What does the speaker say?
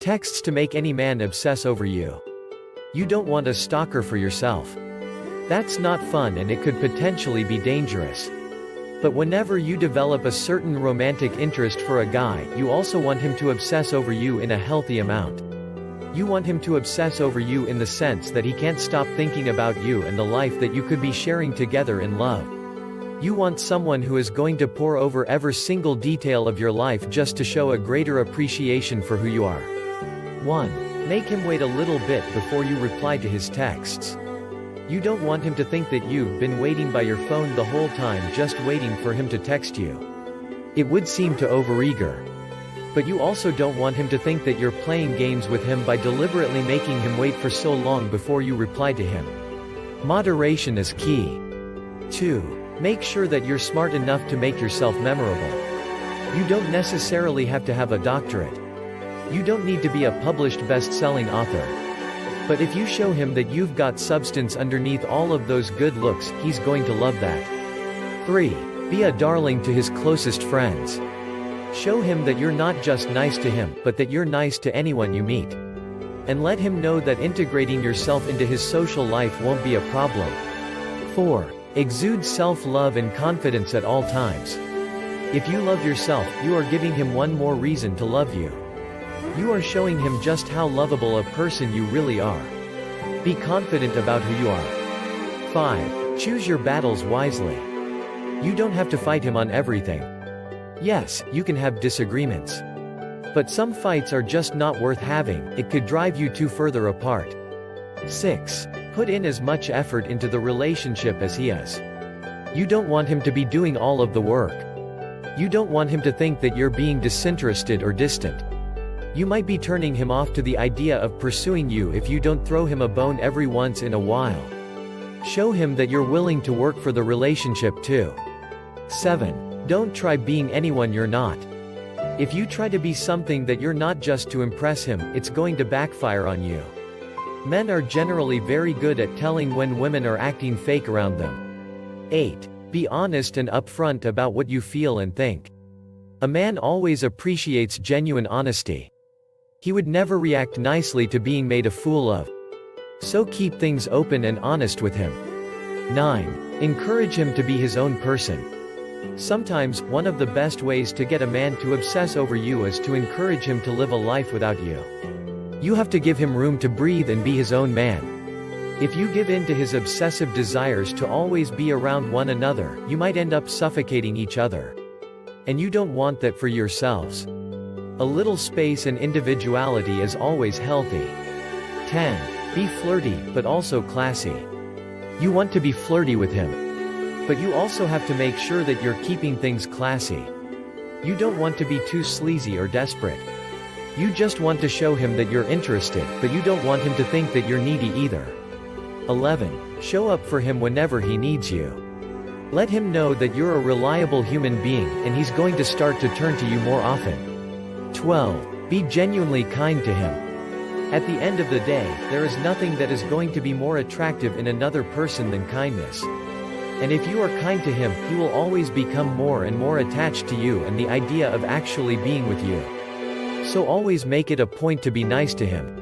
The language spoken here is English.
Texts to make any man obsess over you. You don't want a stalker for yourself. That's not fun and it could potentially be dangerous. But whenever you develop a certain romantic interest for a guy, you also want him to obsess over you in a healthy amount. You want him to obsess over you in the sense that he can't stop thinking about you and the life that you could be sharing together in love. You want someone who is going to pore over every single detail of your life just to show a greater appreciation for who you are. 1. Make him wait a little bit before you reply to his texts. You don't want him to think that you've been waiting by your phone the whole time just waiting for him to text you. It would seem to overeager. But you also don't want him to think that you're playing games with him by deliberately making him wait for so long before you reply to him. Moderation is key. 2. Make sure that you're smart enough to make yourself memorable. You don't necessarily have to have a doctorate. You don't need to be a published best-selling author. But if you show him that you've got substance underneath all of those good looks, he's going to love that. 3. Be a darling to his closest friends. Show him that you're not just nice to him, but that you're nice to anyone you meet. And let him know that integrating yourself into his social life won't be a problem. 4. Exude self-love and confidence at all times. If you love yourself, you are giving him one more reason to love you. You are showing him just how lovable a person you really are. Be confident about who you are. 5. Choose your battles wisely. You don't have to fight him on everything. Yes, you can have disagreements. But some fights are just not worth having, it could drive you two further apart. 6. Put in as much effort into the relationship as he is. You don't want him to be doing all of the work. You don't want him to think that you're being disinterested or distant. You might be turning him off to the idea of pursuing you if you don't throw him a bone every once in a while. Show him that you're willing to work for the relationship too. 7. Don't try being anyone you're not. If you try to be something that you're not just to impress him, it's going to backfire on you. Men are generally very good at telling when women are acting fake around them. 8. Be honest and upfront about what you feel and think. A man always appreciates genuine honesty. He would never react nicely to being made a fool of. So keep things open and honest with him. 9. Encourage him to be his own person. Sometimes, one of the best ways to get a man to obsess over you is to encourage him to live a life without you. You have to give him room to breathe and be his own man. If you give in to his obsessive desires to always be around one another, you might end up suffocating each other. And you don't want that for yourselves. A little space and individuality is always healthy. 10. Be flirty, but also classy. You want to be flirty with him. But you also have to make sure that you're keeping things classy. You don't want to be too sleazy or desperate. You just want to show him that you're interested, but you don't want him to think that you're needy either. 11. Show up for him whenever he needs you. Let him know that you're a reliable human being, and he's going to start to turn to you more often. 12. Be genuinely kind to him. At the end of the day, there is nothing that is going to be more attractive in another person than kindness. And if you are kind to him, he will always become more and more attached to you and the idea of actually being with you. So always make it a point to be nice to him.